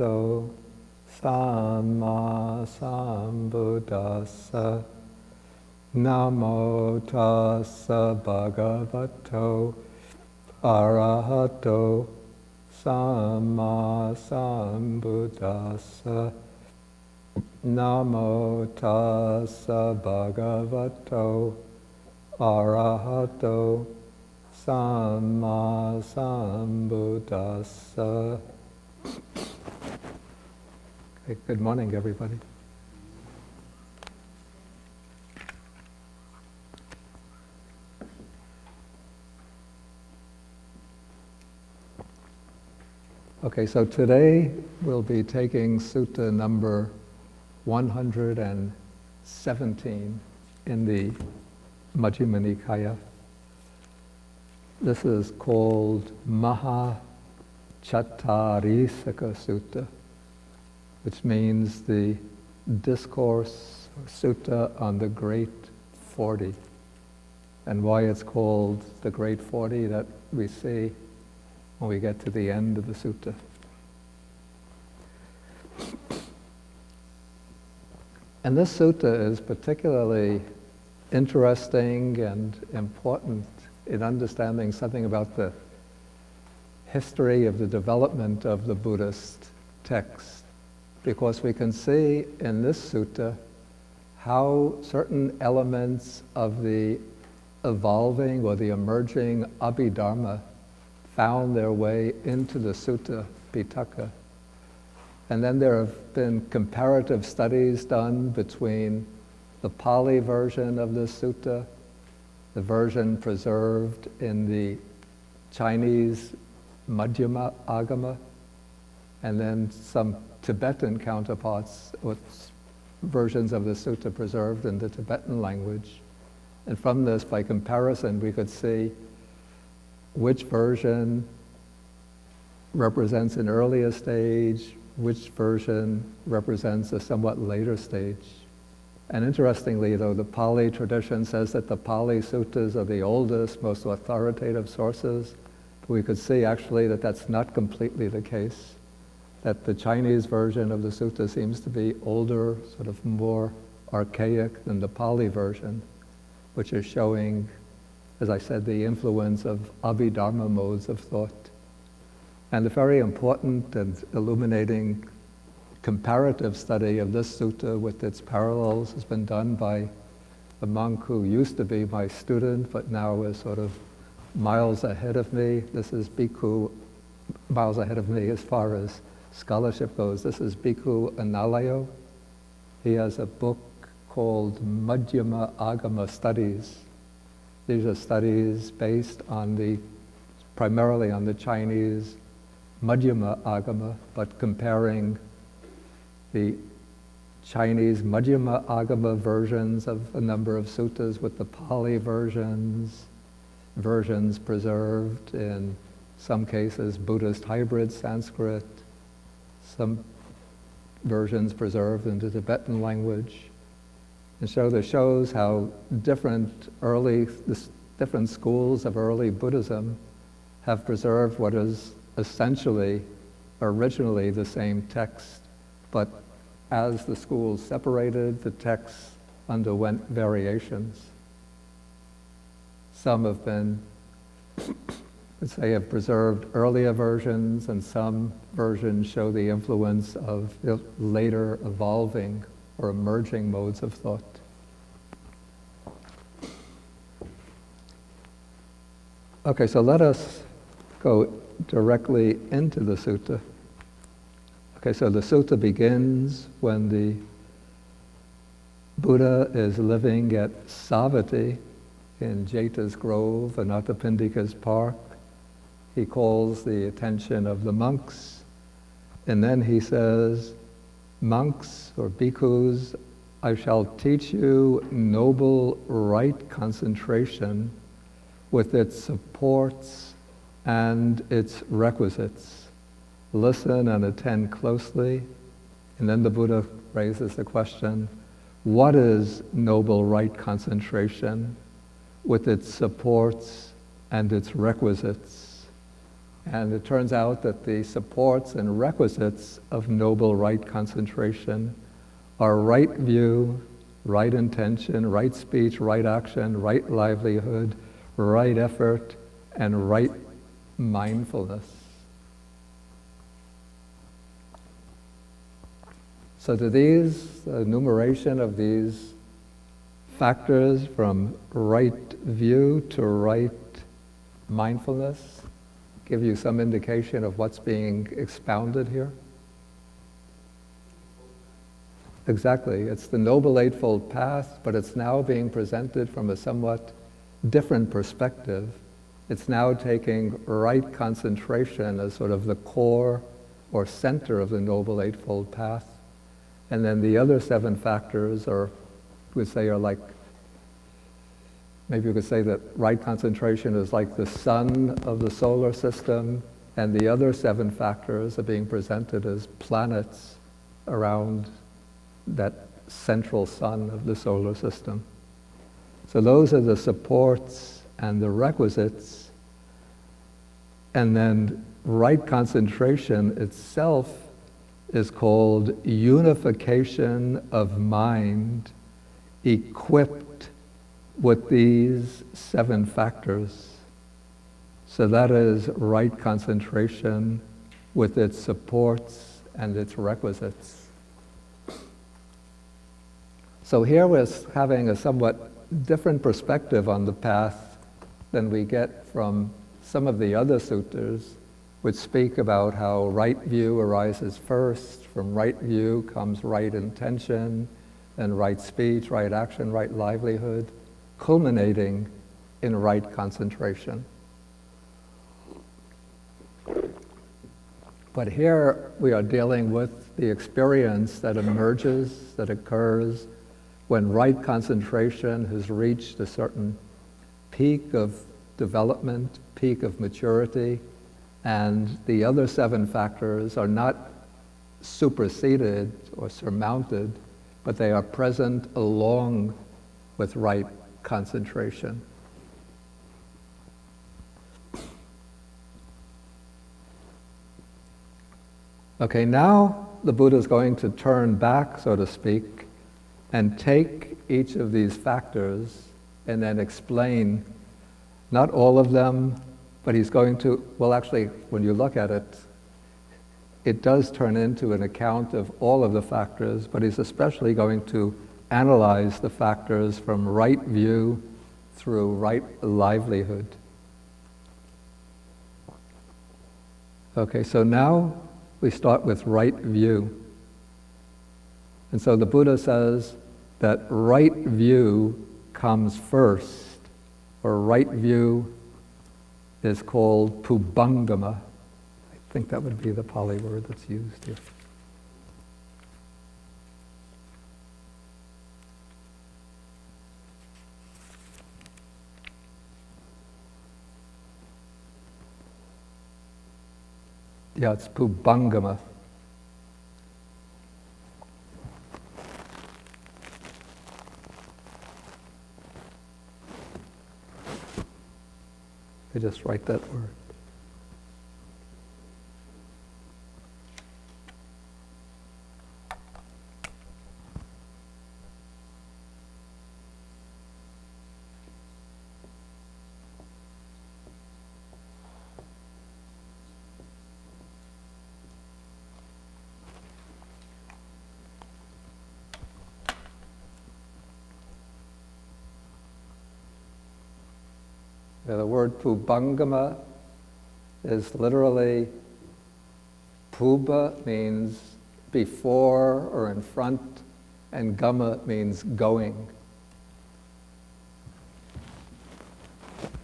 Arahato Samma Sambuddhassa. Namo tassa bhagavato arahato samma sambuddhassa. Namo tassa bhagavato arahato samma sambuddhassa. Okay, good morning, everybody. Okay, so today we'll be taking sutta number 117 in the Majjhima Nikaya. This is called Mahacattarisaka Sutta, which means the discourse or sutta on the Great 40. And why it's called the Great 40, that we see when we get to the end of the sutta. And this sutta is particularly interesting and important in understanding something about the history of the development of the Buddhist text, because we can see in this sutta how certain elements of the evolving or the emerging Abhidharma found their way into the Sutta Pitaka. And then there have been comparative studies done between the Pali version of this sutta, the version preserved in the Chinese Majjhima Agama, and then some Tibetan counterparts with versions of the sutta preserved in the Tibetan language. And from this, by comparison, we could see which version represents an earlier stage, which version represents a somewhat later stage. And interestingly, though, the Pali tradition says that the Pali suttas are the oldest, most authoritative sources. We could see actually that that's not completely the case, that the Chinese version of the sutta seems to be older, sort of more archaic than the Pali version, which is showing, as I said, the influence of Abhidharma modes of thought. And the very important and illuminating comparative study of this sutta with its parallels has been done by a monk who used to be my student, but now is sort of miles ahead of me. This is Bhikkhu, miles ahead of me as far as scholarship goes. This is Bhikkhu Analayo. He has a book called Majjhima Agama Studies. These are studies based on primarily on the Chinese Majjhima Agama, but comparing the Chinese Majjhima Agama versions of a number of suttas with the Pali versions preserved in some cases Buddhist hybrid Sanskrit, some versions preserved in the Tibetan language. And so this shows how different schools of early Buddhism have preserved what is essentially, originally the same text, but as the schools separated, the texts underwent variations. Some have been, let's say, have preserved earlier versions, and some versions show the influence of the later evolving or emerging modes of thought. Okay, so let us go directly into the sutta. Okay, so the sutta begins when the Buddha is living at Savatthi in Jeta's Grove, Anathapindika's Park. He calls the attention of the monks, and then he says, "Monks or bhikkhus, I shall teach you noble right concentration with its supports and its requisites. Listen and attend closely." And then the Buddha raises the question, what is noble right concentration with its supports and its requisites? And it turns out that the supports and requisites of noble right concentration are right view, right intention, right speech, right action, right livelihood, right effort, and right mindfulness. So to these, the enumeration of these factors from right view to right mindfulness give you some indication of what's being expounded here? Exactly. It's the Noble Eightfold Path, but it's now being presented from a somewhat different perspective. It's now taking right concentration as sort of the core or center of the Noble Eightfold Path. And then the other 7 factors we say are like, maybe you could say that right concentration is like the sun of the solar system, and the other 7 factors are being presented as planets around that central sun of the solar system. So those are the supports and the requisites. And then right concentration itself is called unification of mind equipped with these 7 factors. So that is right concentration with its supports and its requisites. So here we're having a somewhat different perspective on the path than we get from some of the other suttas, which speak about how right view arises first. From right view comes right intention, then right speech, right action, right livelihood, culminating in right concentration. But here we are dealing with the experience that emerges, that occurs when right concentration has reached a certain peak of development, peak of maturity, and the other 7 factors are not superseded or surmounted, but they are present along with right concentration. Okay, now the Buddha is going to turn back, so to speak, and take each of these factors and then explain, not all of them, but he's going to, well actually, when you look at it, it does turn into an account of all of the factors, but he's especially going to analyze the factors from right view through right livelihood. Okay, so now we start with right view. And so the Buddha says that right view comes first, or right view is called pubangama. I think that would be the Pali word that's used here. Yeah, it's pubangama. I just write that word. The word pubangama is literally, puba means before or in front, and gama means going.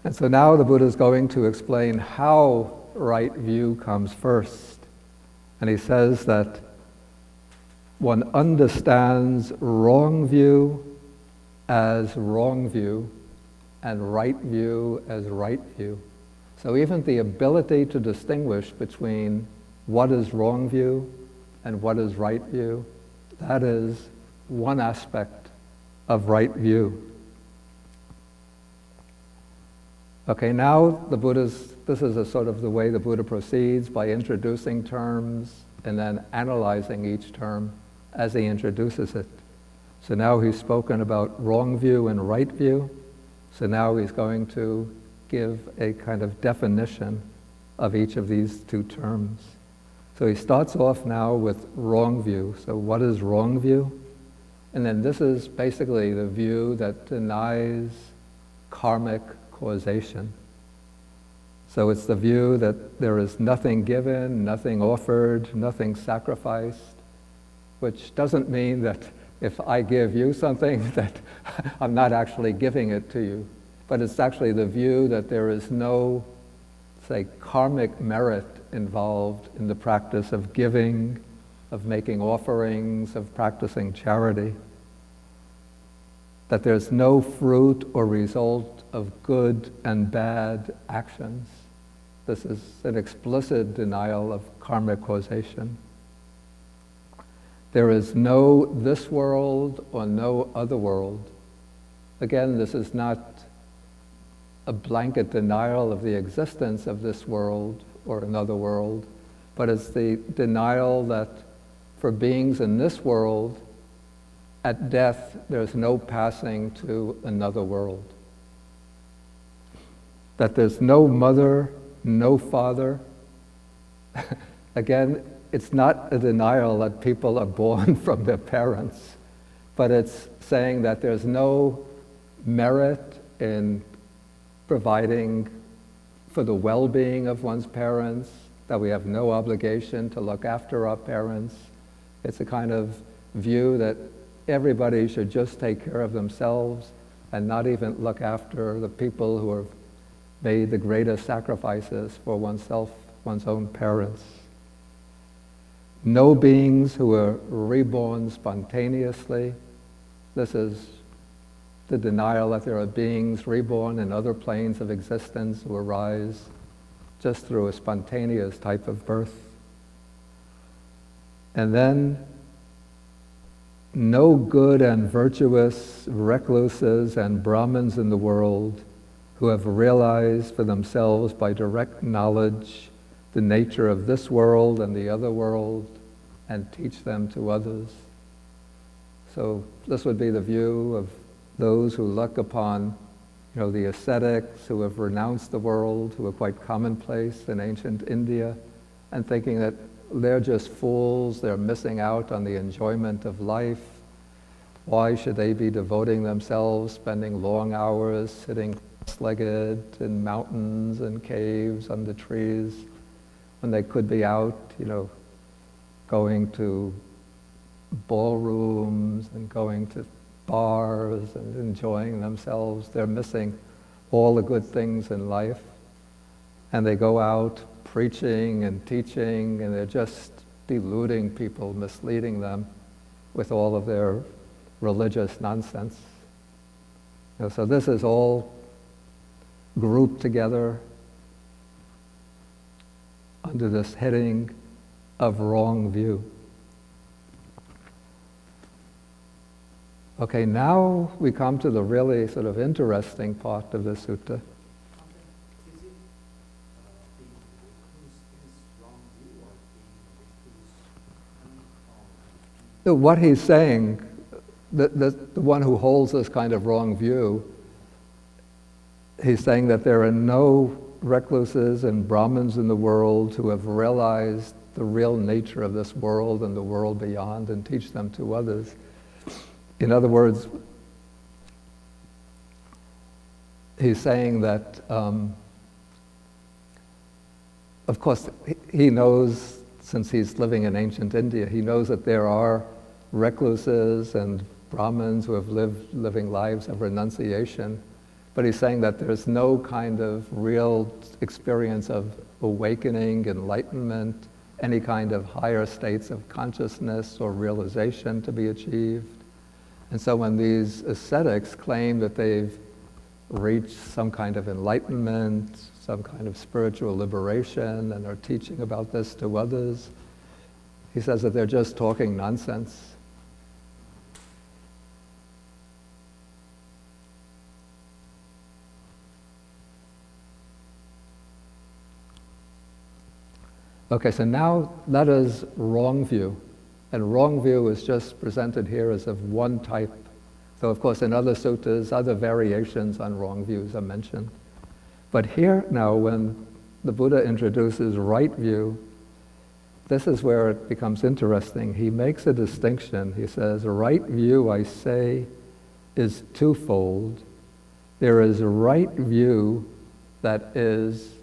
And so now the Buddha is going to explain how right view comes first. And he says that one understands wrong view as wrong view, and right view as right view. So even the ability to distinguish between what is wrong view and what is right view, that is one aspect of right view. Okay, now this is a sort of the way the Buddha proceeds, by introducing terms and then analyzing each term as he introduces it. So now he's spoken about wrong view and right view. So now he's going to give a kind of definition of each of these two terms. So he starts off now with wrong view. So what is wrong view? And then this is basically the view that denies karmic causation. So it's the view that there is nothing given, nothing offered, nothing sacrificed, which doesn't mean that if I give you something that I'm not actually giving it to you, but it's actually the view that there is no, say, karmic merit involved in the practice of giving, of making offerings, of practicing charity. That there's no fruit or result of good and bad actions. This is an explicit denial of karmic causation. There is no this world or no other world. Again, this is not a blanket denial of the existence of this world or another world, but it's the denial that for beings in this world, at death, there's no passing to another world. That there's no mother, no father. Again, it's not a denial that people are born from their parents, but it's saying that there's no merit in providing for the well-being of one's parents, that we have no obligation to look after our parents. It's a kind of view that everybody should just take care of themselves and not even look after the people who have made the greatest sacrifices for oneself, one's own parents. No beings who are reborn spontaneously. This is the denial that there are beings reborn in other planes of existence who arise just through a spontaneous type of birth. And then no good and virtuous recluses and Brahmins in the world who have realized for themselves by direct knowledge the nature of this world and the other world and teach them to others. So this would be the view of those who look upon, the ascetics who have renounced the world, who are quite commonplace in ancient India, and thinking that they're just fools, they're missing out on the enjoyment of life. Why should they be devoting themselves, spending long hours sitting cross-legged in mountains and caves under trees, when they could be out, going to ballrooms and going to bars and enjoying themselves. They're missing all the good things in life. And they go out preaching and teaching, and they're just deluding people, misleading them with all of their religious nonsense. So this is all grouped together under this heading of wrong view. Okay, now we come to the really sort of interesting part of the sutta. What he's saying, the one who holds this kind of wrong view, he's saying that there are no recluses and Brahmins in the world who have realized the real nature of this world and the world beyond and teach them to others. In other words, he's saying that, of course, he knows, since he's living in ancient India, he knows that there are recluses and Brahmins who have living lives of renunciation, but he's saying that there's no kind of real experience of awakening, enlightenment, any kind of higher states of consciousness or realization to be achieved. And so when these ascetics claim that they've reached some kind of enlightenment, some kind of spiritual liberation, and are teaching about this to others, he says that they're just talking nonsense. Okay, so now that is wrong view. And wrong view is just presented here as of one type. So of course in other suttas, other variations on wrong views are mentioned. But here now, when the Buddha introduces right view, this is where it becomes interesting. He makes a distinction. He says, right view, I say, is twofold. There is a right view that is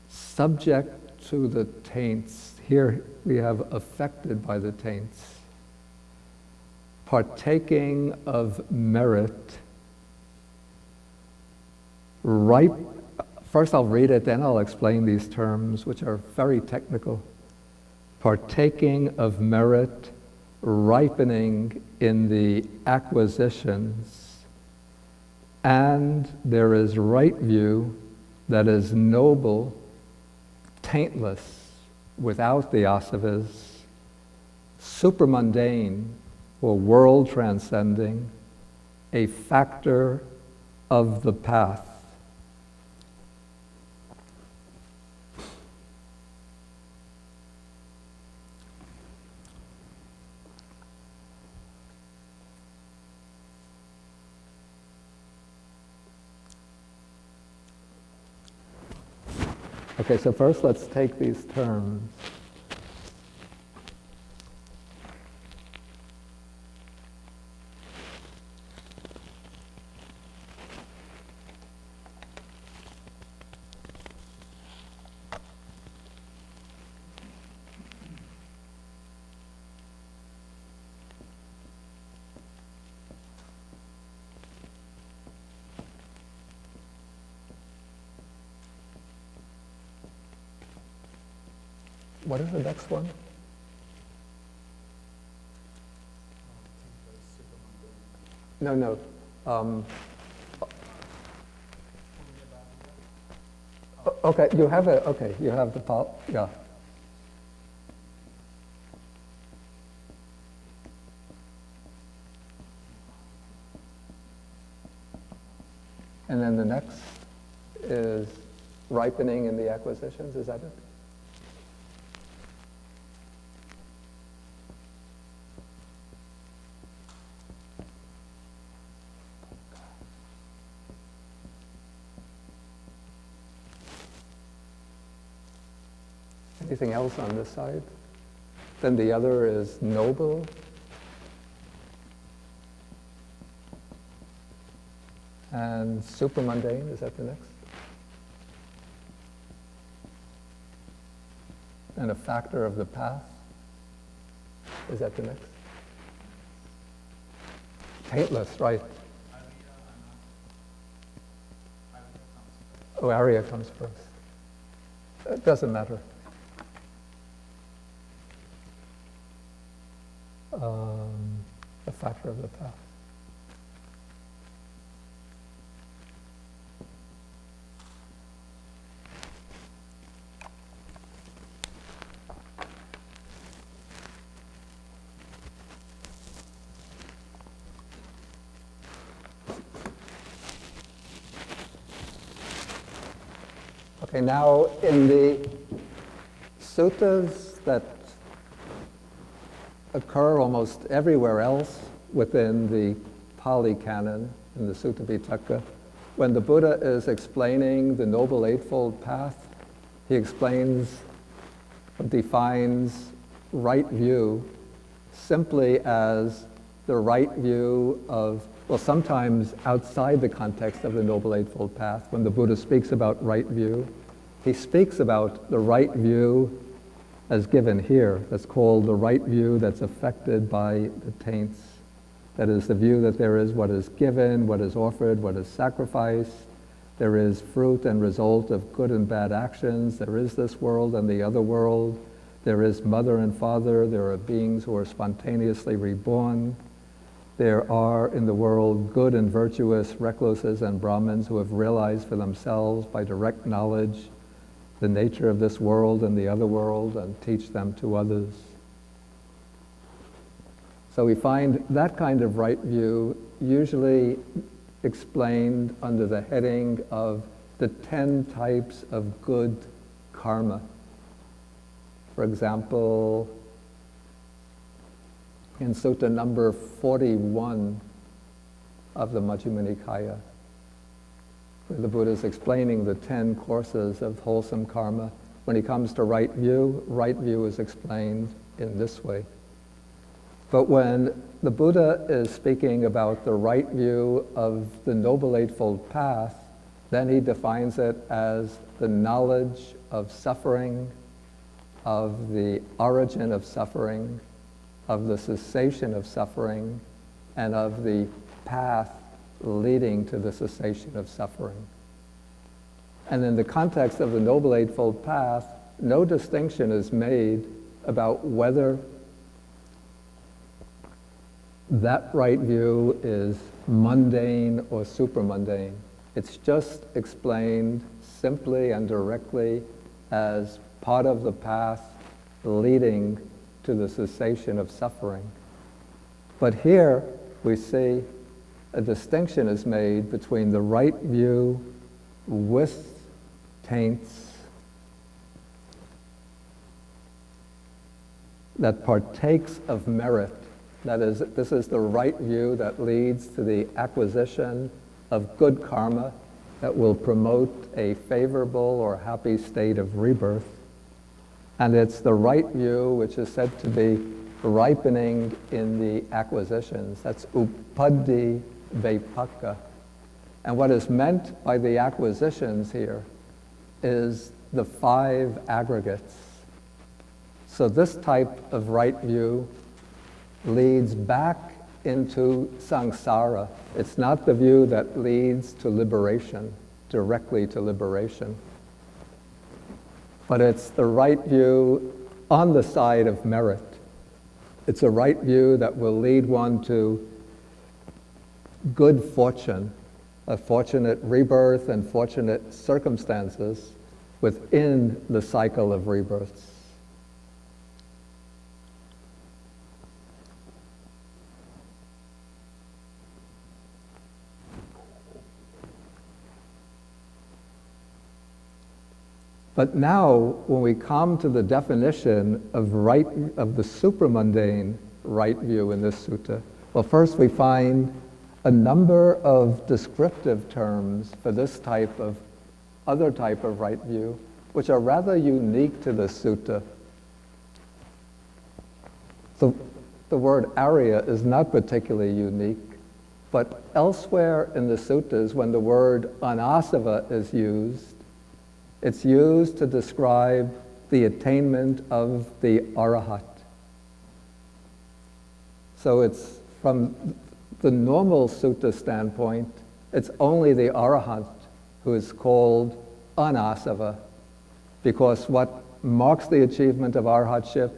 subject to the taints. Here we have affected by the taints. Partaking of merit. Right. First I'll read it, then I'll explain these terms, which are very technical. Partaking of merit, ripening in the acquisitions, and there is right view that is noble, taintless, without the asavas, supermundane, or world transcending, a factor of the path. Okay, so first let's take these terms. What is the next one? No. Okay, you have it. Okay, you have the yeah. And then the next is ripening in the acquisitions. Is that it? Anything else on this side? Then the other is noble. And supermundane, is that the next? And a factor of the path, is that the next? Taintless, right. Oh, Arya comes first. It doesn't matter. A factor of the path. Okay, now in the suttas that occur almost everywhere else within the Pali Canon, in the Sutta Pitaka, when the Buddha is explaining the Noble Eightfold Path, he explains, defines right view simply as the right view of, well, sometimes outside the context of the Noble Eightfold Path, when the Buddha speaks about right view, he speaks about the right view as given here. That's called the right view that's affected by the taints. That is the view that there is what is given, what is offered, what is sacrificed. There is fruit and result of good and bad actions. There is this world and the other world. There is mother and father. There are beings who are spontaneously reborn. There are in the world good and virtuous recluses and Brahmins who have realized for themselves by direct knowledge the nature of this world and the other world and teach them to others. So we find that kind of right view usually explained under the heading of the 10 types of good karma. For example, in Sutta number 41 of the Majjhima Nikaya, where the Buddha is explaining the 10 courses of wholesome karma. When he comes to right view is explained in this way. But when the Buddha is speaking about the right view of the Noble Eightfold Path, then he defines it as the knowledge of suffering, of the origin of suffering, of the cessation of suffering, and of the path leading to the cessation of suffering. And in the context of the Noble Eightfold Path, no distinction is made about whether that right view is mundane or supermundane. It's just explained simply and directly as part of the path leading to the cessation of suffering. But here we see a distinction is made between the right view with taints that partakes of merit. That is, this is the right view that leads to the acquisition of good karma that will promote a favorable or happy state of rebirth. And it's the right view which is said to be ripening in the acquisitions. That's upaddi vepaka. And what is meant by the acquisitions here is the 5 aggregates. So this type of right view leads back into samsara. It's not the view that leads to liberation, directly to liberation. But it's the right view on the side of merit. It's a right view that will lead one to good fortune, a fortunate rebirth and fortunate circumstances within the cycle of rebirths. But now, when we come to the definition of the supermundane right view in this sutta, well, first we find a number of descriptive terms for this other type of right view, which are rather unique to this sutta. The word Arya is not particularly unique, but elsewhere in the suttas, when the word anasava is used, it's used to describe the attainment of the arahat. So it's from the normal sutta standpoint, it's only the arahant who is called anasava, because what marks the achievement of arhatship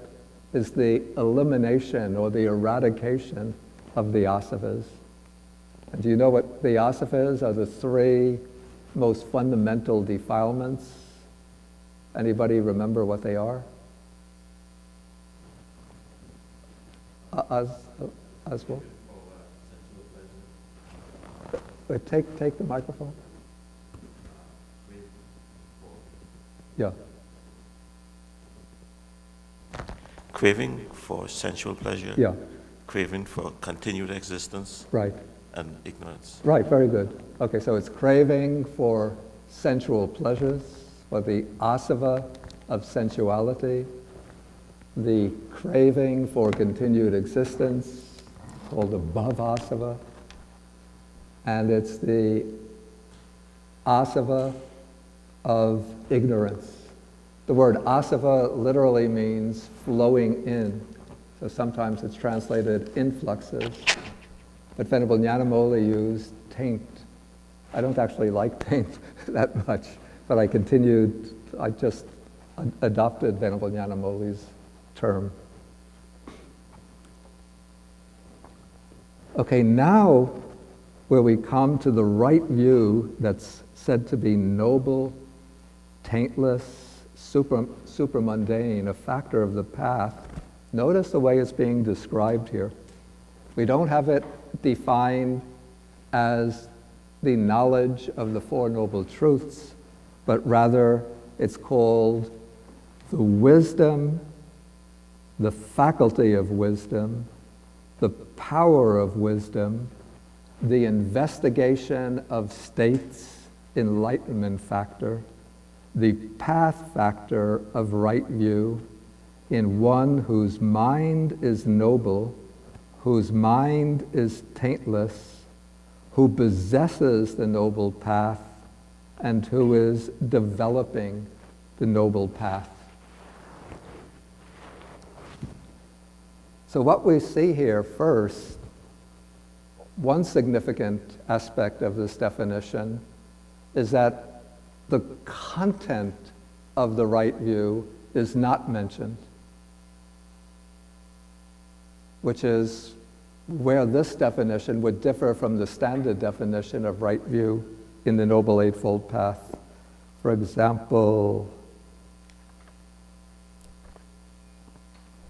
is the elimination or the eradication of the asavas. And do you know what the asavas are? The 3 most fundamental defilements. Anybody remember what they are? As well. Take the microphone. Yeah. Craving for sensual pleasure. Yeah. Craving for continued existence. Right. And ignorance. Right, very good. Okay, so it's craving for sensual pleasures, or the asava of sensuality, the craving for continued existence, called the bhavasava, and it's the asava of ignorance. The word asava literally means flowing in, so sometimes it's translated influxes. But Venerable Nyanamoli used taint. I don't actually like taint that much, but I just adopted Venerable Nyanamoli's term. Okay, now where we come to the right view that's said to be noble, taintless, supermundane, a factor of the path, notice the way it's being described here. We don't have it defined as the knowledge of the Four Noble Truths, but rather it's called the wisdom the faculty of wisdom, the power of wisdom, the investigation of states, enlightenment factor, the path factor of right view, in one whose mind is noble, whose mind is taintless, who possesses the noble path, and who is developing the noble path. So what we see here first, one significant aspect of this definition is that the content of the right view is not mentioned, which is where this definition would differ from the standard definition of right view in the Noble Eightfold Path. For example,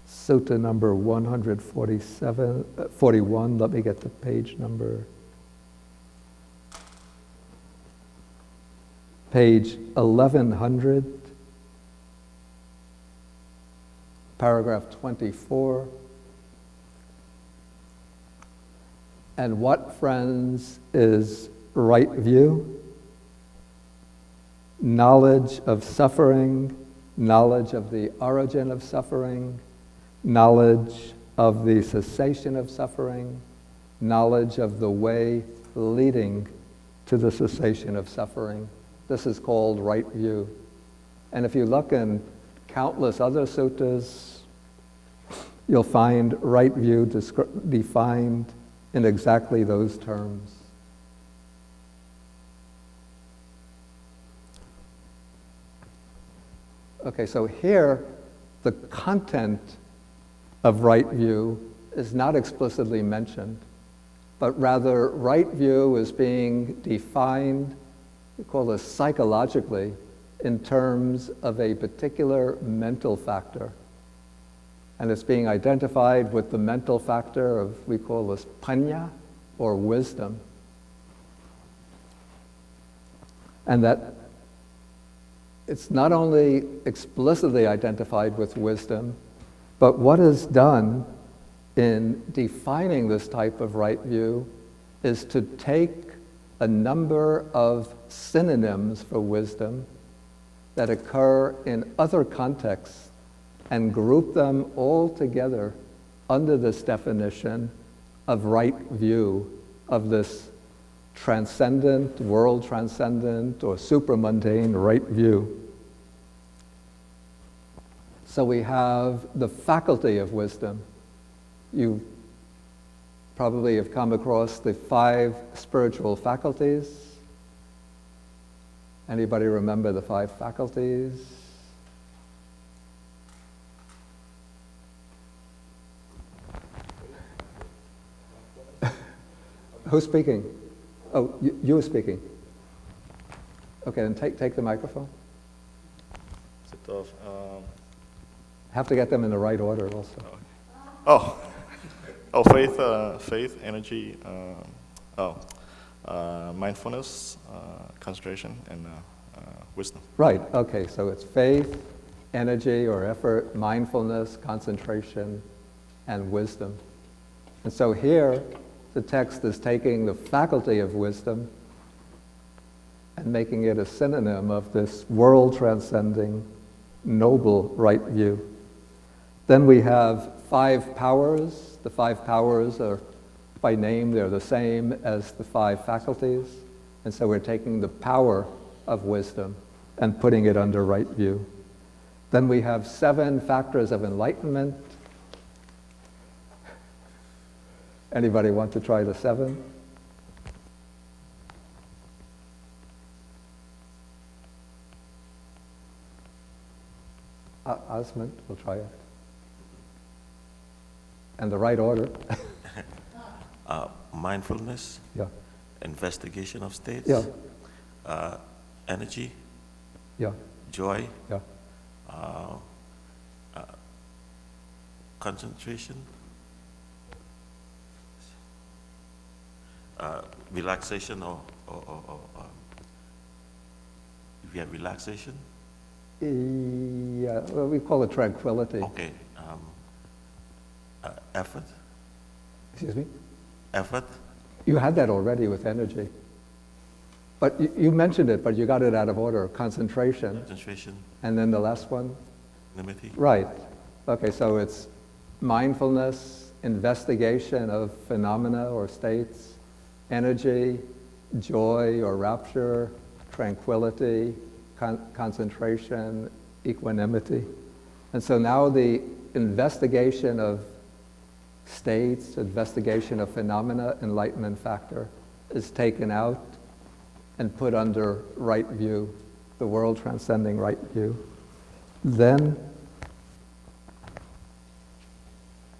Sutta number 41, let me get the page number. Page 1100, paragraph 24. And what, friends, is right view? Knowledge of suffering, knowledge of the origin of suffering, knowledge of the cessation of suffering, knowledge of the way leading to the cessation of suffering. This is called right view. And if you look in countless other suttas, you'll find right view defined in exactly those terms. Okay, so here, the content of right view is not explicitly mentioned, but rather right view is being defined, we call this psychologically, in terms of a particular mental factor. And it's being identified with the mental factor of, we call this panya, or wisdom. And that it's not only explicitly identified with wisdom, but what is done in defining this type of right view is to take a number of synonyms for wisdom that occur in other contexts and group them all together under this definition of right view of this transcendent, world transcendent, or supermundane right view. So we have the faculty of wisdom. You probably have come across the 5 spiritual faculties. Anybody remember the 5 faculties? Who's speaking? Oh, you were speaking. Okay, then take the microphone. Have to get them in the right order also. Faith, energy, mindfulness, concentration, and wisdom. Right, okay, so it's faith, energy or effort, mindfulness, concentration, and wisdom. And so here, the text is taking the faculty of wisdom and making it a synonym of this world-transcending, noble right view. Then we have 5 powers. The 5 powers are, by name, they're the same as the 5 faculties. And so we're taking the power of wisdom and putting it under right view. Then we have 7 factors of enlightenment. Anybody want to try the 7? Osmond will try it. And the right order. Mindfulness, Yeah. investigation of states, Yeah. Energy, Yeah. joy, Yeah. concentration, relaxation or we have relaxation. Yeah. Well, we call it tranquility. Okay. effort? Excuse me? Effort? You had that already with energy. But you mentioned it, but you got it out of order. Concentration. Concentration? And then the last one? Equanimity? Right. Okay, so it's mindfulness, investigation of phenomena or states, energy, joy or rapture, tranquility, concentration, equanimity. And so now the investigation of states, investigation of phenomena, enlightenment factor is taken out and put under right view, the world transcending right view. Then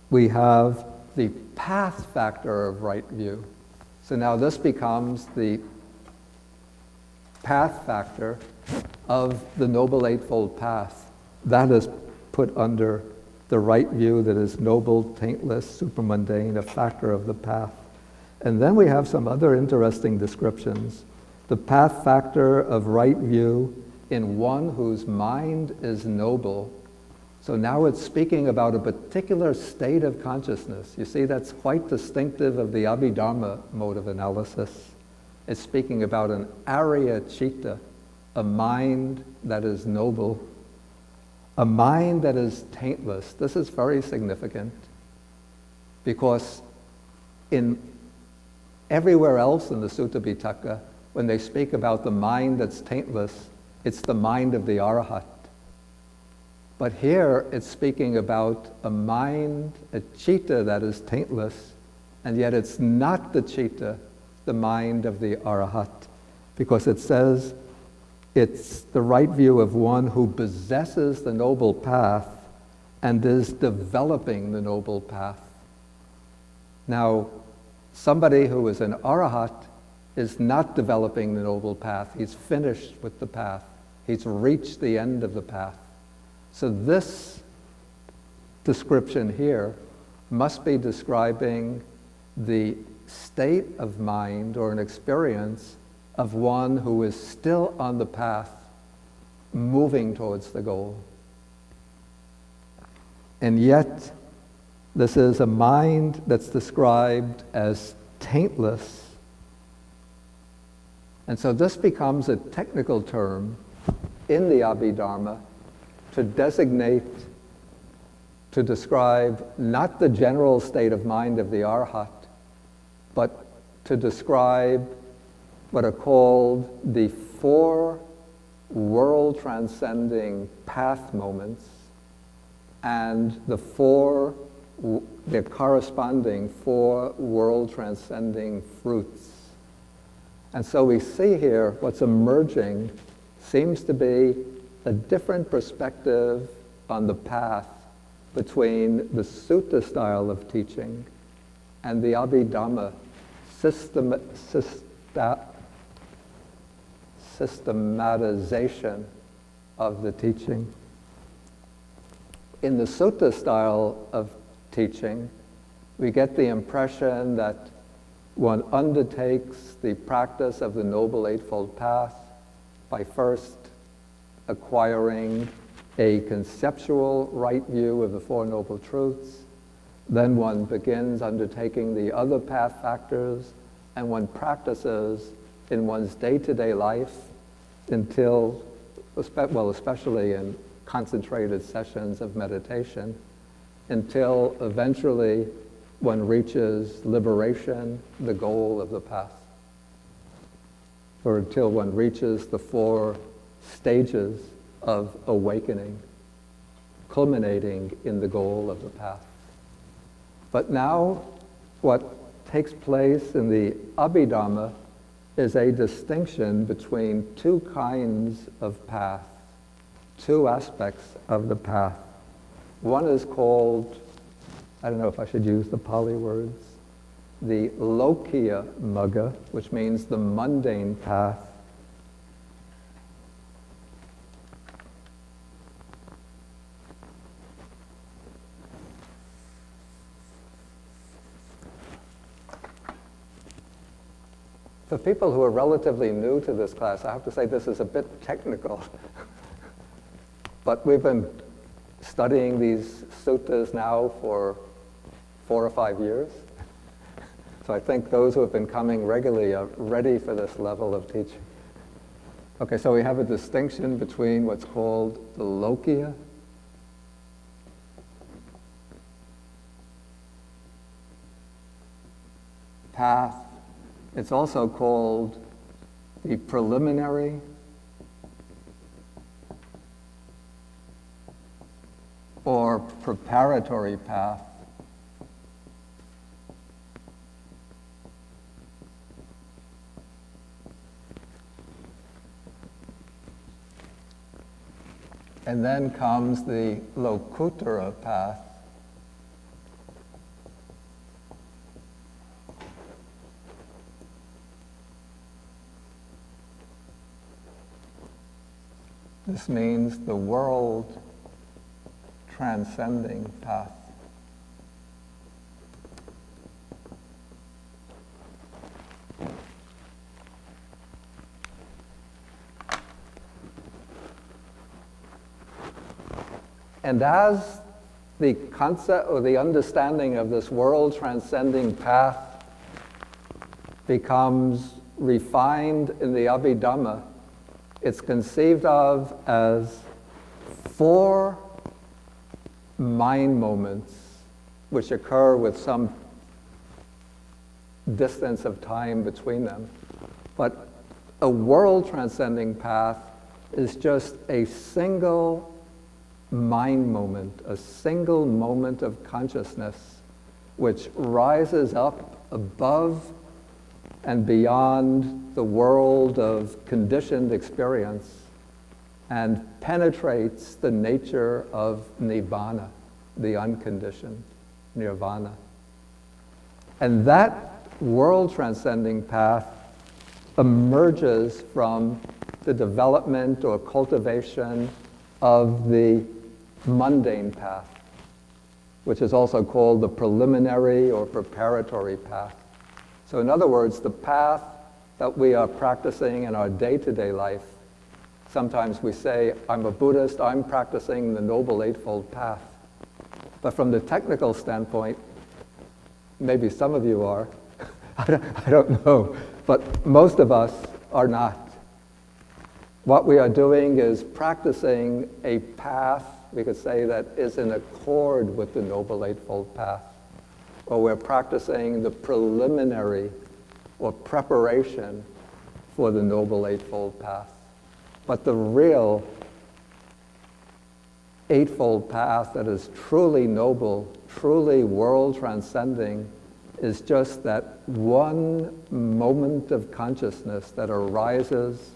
we have the path factor of right view. So now this becomes the path factor of the Noble Eightfold Path. That is put under the right view that is noble, taintless, supermundane, a factor of the path. And then we have some other interesting descriptions. The path factor of right view in one whose mind is noble. So now it's speaking about a particular state of consciousness. You see, that's quite distinctive of the Abhidharma mode of analysis. It's speaking about an Arya Chitta, a mind that is noble, a mind that is taintless. This is very significant because everywhere else in the Sutta Pitaka, when they speak about the mind that's taintless, it's the mind of the Arahat. But here it's speaking about a mind, a chitta that is taintless, and yet it's not the chitta, the mind of the Arahat, because it says it's the right view of one who possesses the noble path and is developing the noble path. Now, somebody who is an Arahat is not developing the noble path. He's finished with the path. He's reached the end of the path. So this description here must be describing the state of mind or an experience of one who is still on the path, moving towards the goal. And yet, this is a mind that's described as taintless. And so this becomes a technical term in the Abhidharma to designate, to describe not the general state of mind of the Arhat, but to describe what are called the four world-transcending path moments and the corresponding four world-transcending fruits. And so we see here what's emerging seems to be a different perspective on the path between the sutta style of teaching and the Abhidhamma systematization of the teaching. In the sutta style of teaching, we get the impression that one undertakes the practice of the Noble Eightfold Path by first acquiring a conceptual right view of the Four Noble Truths. Then one begins undertaking the other path factors, and one practices in one's day-to-day life until, especially in concentrated sessions of meditation, until eventually one reaches liberation, the goal of the path, or until one reaches the four stages of awakening, culminating in the goal of the path. But now, what takes place in the Abhidhamma is a distinction between two kinds of path, two aspects of the path. One is called, I don't know if I should use the Pali words, the Lokiya Magga, which means the mundane path. For people who are relatively new to this class, I have to say this is a bit technical. But we've been studying these suttas now for 4 or 5 years. So I think those who have been coming regularly are ready for this level of teaching. Okay, so we have a distinction between what's called the Lokiya path. It's also called the preliminary or preparatory path. And then comes the Lokuttara path. This means the world transcending path. And as the concept or the understanding of this world transcending path becomes refined in the Abhidhamma, it's conceived of as 4 mind moments which occur with some distance of time between them. But a world transcending path is just a single mind moment, a single moment of consciousness which rises up above and beyond the world of conditioned experience and penetrates the nature of nibbana, the unconditioned nirvana. And that world transcending path emerges from the development or cultivation of the mundane path, which is also called the preliminary or preparatory path. So in other words, the path that we are practicing in our day-to-day life, sometimes we say, I'm a Buddhist, I'm practicing the Noble Eightfold Path. But from the technical standpoint, maybe some of you are, I don't know, but most of us are not. What we are doing is practicing a path, we could say, that is in accord with the Noble Eightfold Path. Or we're practicing the preliminary or preparation for the Noble Eightfold Path. But the real Eightfold Path that is truly noble, truly world transcending, is just that one moment of consciousness that arises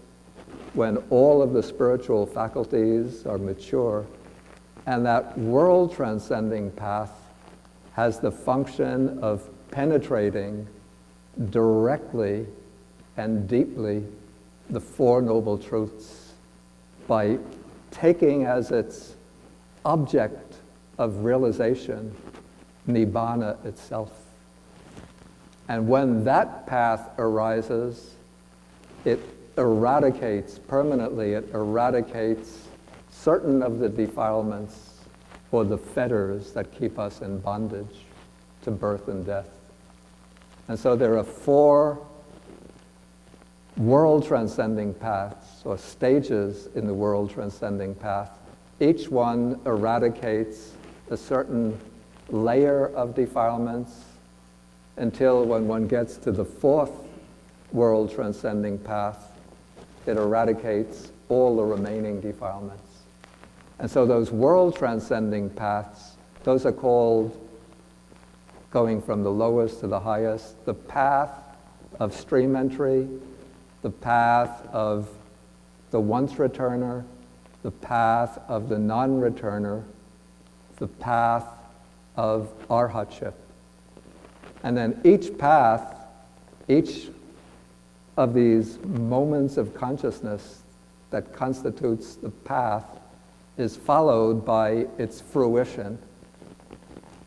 when all of the spiritual faculties are mature. And that world transcending path has the function of penetrating directly and deeply the 4 Noble Truths by taking as its object of realization nibbana itself. And when that path arises, it eradicates permanently, it eradicates certain of the defilements or the fetters that keep us in bondage to birth and death. And so there are 4 world transcending paths or stages in the world transcending path. Each one eradicates a certain layer of defilements until when one gets to the 4th world transcending path, it eradicates all the remaining defilements. And so those world transcending paths, those are called, going from the lowest to the highest, the path of stream entry, the path of the once returner, the path of the non-returner, the path of arhatship. And then each path, each of these moments of consciousness that constitutes the path is followed by its fruition.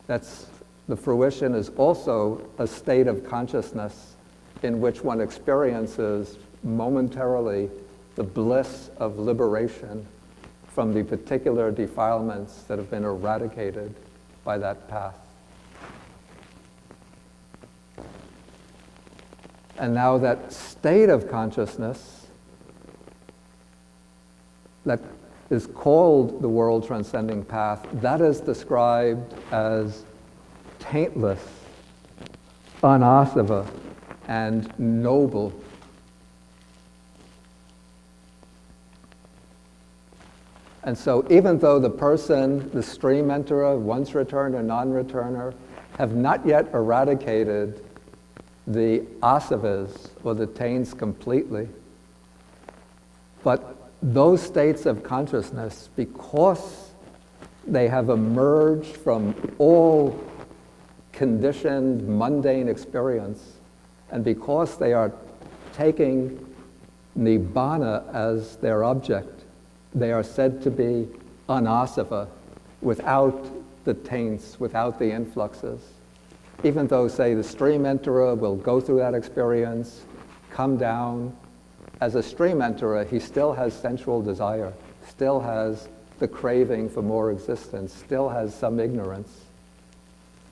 The fruition is also a state of consciousness in which one experiences momentarily the bliss of liberation from the particular defilements that have been eradicated by that path. And now that state of consciousness that is called the world transcending path, that is described as taintless, anasava, and noble. And so even though the person, the stream enterer, once returner, non-returner, have not yet eradicated the asavas, or the taints, completely, but those states of consciousness, because they have emerged from all conditioned, mundane experience, and because they are taking nibbana as their object, they are said to be anasava, without the taints, without the influxes. Even though, say, the stream enterer will go through that experience, come down, as a stream enterer, he still has sensual desire, still has the craving for more existence, still has some ignorance.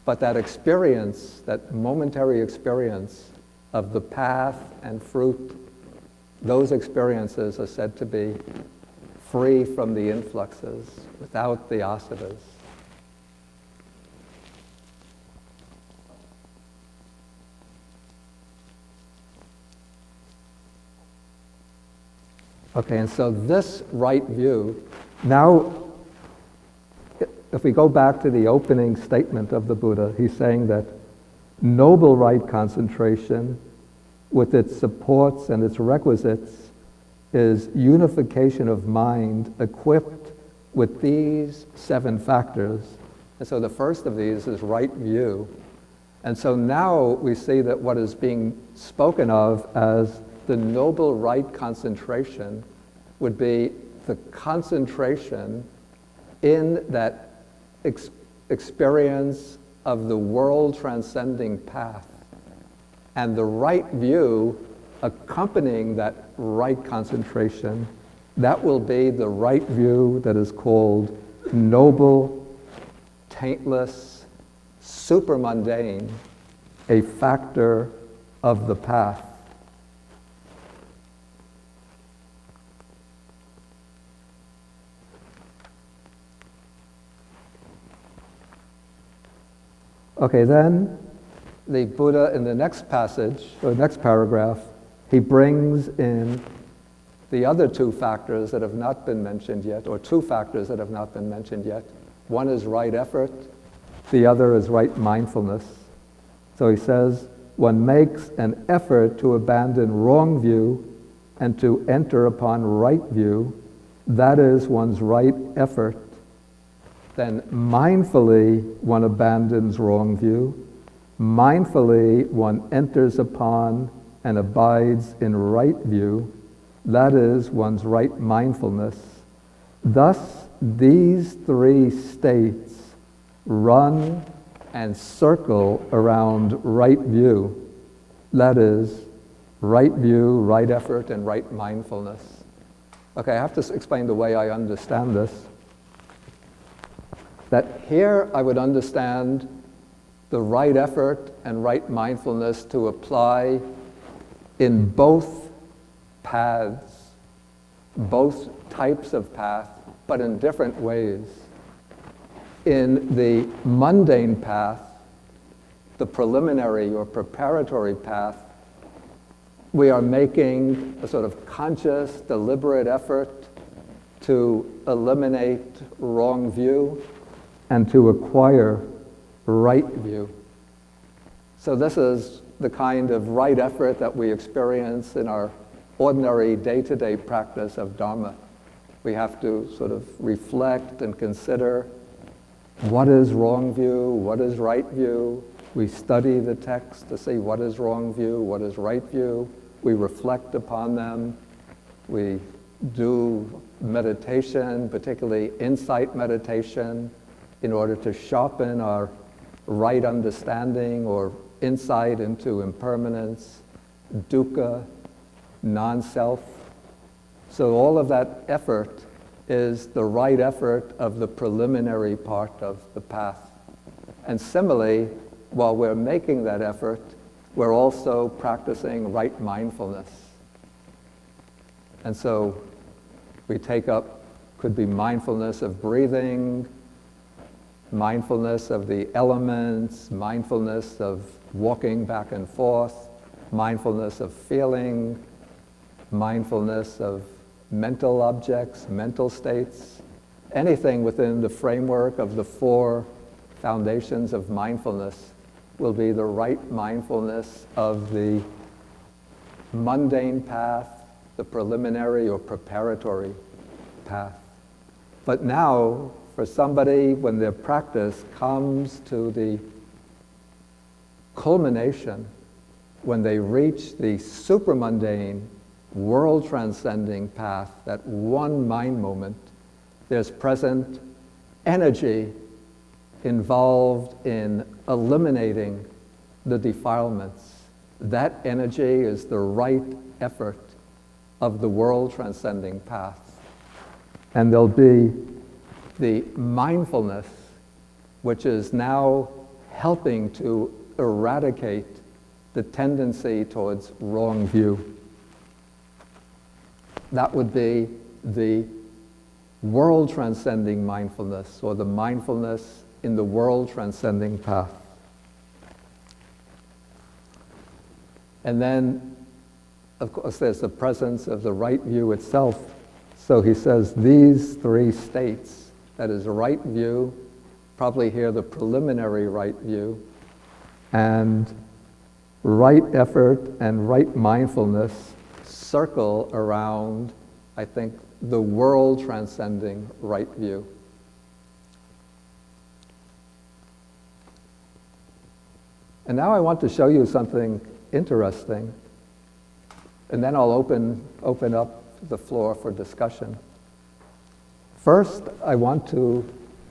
But that experience, that momentary experience of the path and fruit, those experiences are said to be free from the influxes, without the asavas. Okay, and so this right view, now, if we go back to the opening statement of the Buddha, he's saying that noble right concentration, with its supports and its requisites, is unification of mind equipped with these 7 factors. And so the first of these is right view. And so now we see that what is being spoken of as the noble right concentration would be the concentration in that experience of the world transcending path, and the right view accompanying that right concentration, that will be the right view that is called noble, taintless, supermundane, a factor of the path. Okay, then the Buddha in the next passage, or next paragraph, he brings in the other 2 factors that have not been mentioned yet, or 2 factors that have not been mentioned yet. One is right effort, the other is right mindfulness. So he says, one makes an effort to abandon wrong view and to enter upon right view. That is one's right effort. Then mindfully one abandons wrong view. Mindfully one enters upon and abides in right view. That is one's right mindfulness. Thus, these 3 states run and circle around right view. That is, right view, right effort, and right mindfulness. Okay, I have to explain the way I understand this. That here I would understand the right effort and right mindfulness to apply in both paths, both types of path, but in different ways. In the mundane path, the preliminary or preparatory path, we are making a sort of conscious, deliberate effort to eliminate wrong view and to acquire right view. So this is the kind of right effort that we experience in our ordinary day-to-day practice of Dharma. We have to sort of reflect and consider what is wrong view, what is right view. We study the text to see what is wrong view, what is right view. We reflect upon them. We do meditation, particularly insight meditation, in order to sharpen our right understanding or insight into impermanence, dukkha, non-self. So all of that effort is the right effort of the preliminary part of the path. And similarly, while we're making that effort, we're also practicing right mindfulness. And so we take up, could be mindfulness of breathing, mindfulness of the elements, mindfulness of walking back and forth, mindfulness of feeling, mindfulness of mental objects, mental states, anything within the framework of the four foundations of mindfulness will be the right mindfulness of the mundane path, the preliminary or preparatory path. But now, for somebody, when their practice comes to the culmination, when they reach the supermundane, world-transcending path, that one mind moment, there's present energy involved in eliminating the defilements. That energy is the right effort of the world-transcending path. And there'll be the mindfulness, which is now helping to eradicate the tendency towards wrong view. That would be the world-transcending mindfulness, or the mindfulness in the world-transcending path. And then, of course, there's the presence of the right view itself. So he says these three states, that is right view, probably here the preliminary right view, and right effort and right mindfulness circle around, I think, the world-transcending right view. And now I want to show you something interesting, and then I'll open up the floor for discussion. First, I want to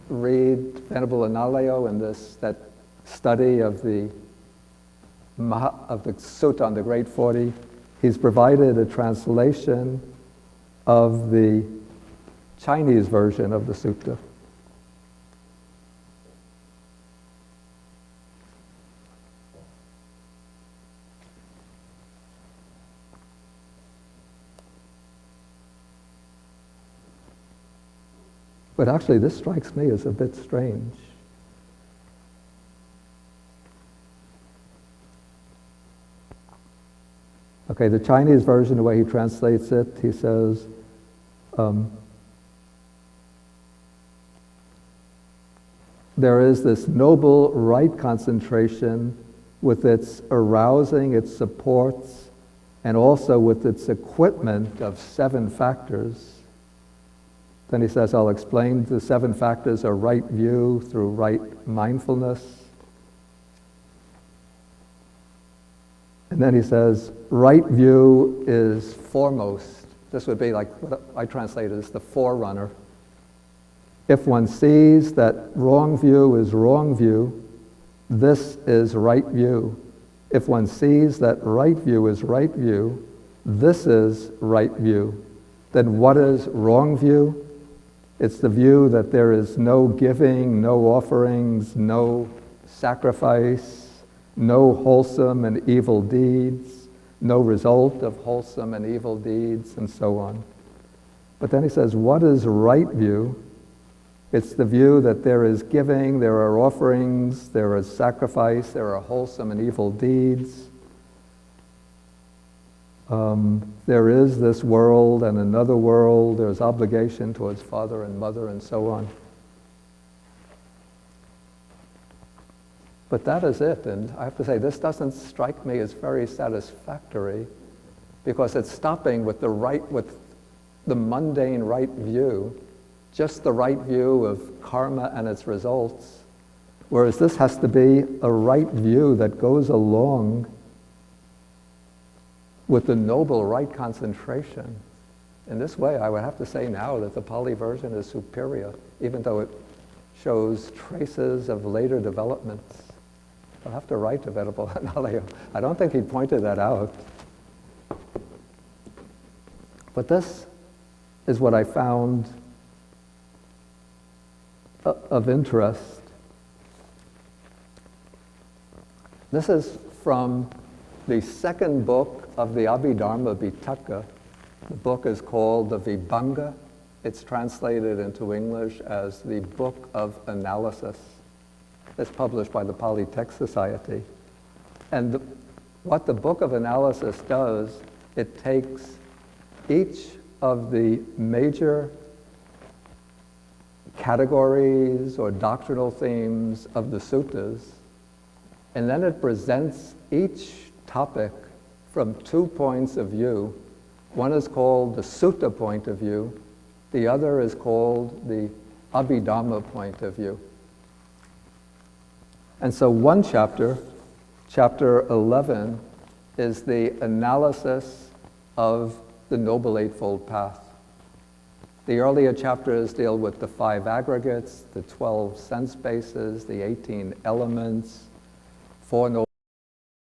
read Venerable Analayo in that study of the Sutta on the Great 40. He's provided a translation of the Chinese version of the sutta. But actually, this strikes me as a bit strange. Okay, the Chinese version, the way he translates it, he says, there is this noble right concentration with its arousing, its supports, and also with its equipment of 7 factors. Then he says, I'll explain the 7 factors are right view through right mindfulness. And then he says, right view is foremost. This would be like what I translated as the forerunner. If one sees that wrong view is wrong view, this is right view. If one sees that right view is right view, this is right view. Then what is wrong view? It's the view that there is no giving, no offerings, no sacrifice, no wholesome and evil deeds, no result of wholesome and evil deeds, and so on. But then he says, what is right view? It's the view that there is giving, there are offerings, there is sacrifice, there are wholesome and evil deeds. There is this world and another world, there's obligation towards father and mother and so on. But that is it, and I have to say, this doesn't strike me as very satisfactory, because it's stopping with the mundane right view, just the right view of karma and its results, whereas this has to be a right view that goes along with the noble right concentration. In this way, I would have to say now that the Pali version is superior, even though it shows traces of later developments. I'll have to write to Venerable Analayo. I don't think he pointed that out. But this is what I found of interest. This is from The second book of the Abhidharma Pitaka, the book is called the Vibhanga. It's translated into English as the Book of Analysis. It's published by the Pali Text Society. And what the Book of Analysis does, it takes each of the major categories or doctrinal themes of the suttas, and then it presents each topic from 2 points of view. One is called the sutta point of view, the other is called the Abhidharma point of view. And so one chapter, chapter 11, is the analysis of the Noble Eightfold Path. The earlier chapters deal with the 5 aggregates, the 12 sense bases, the 18 elements, 4 noble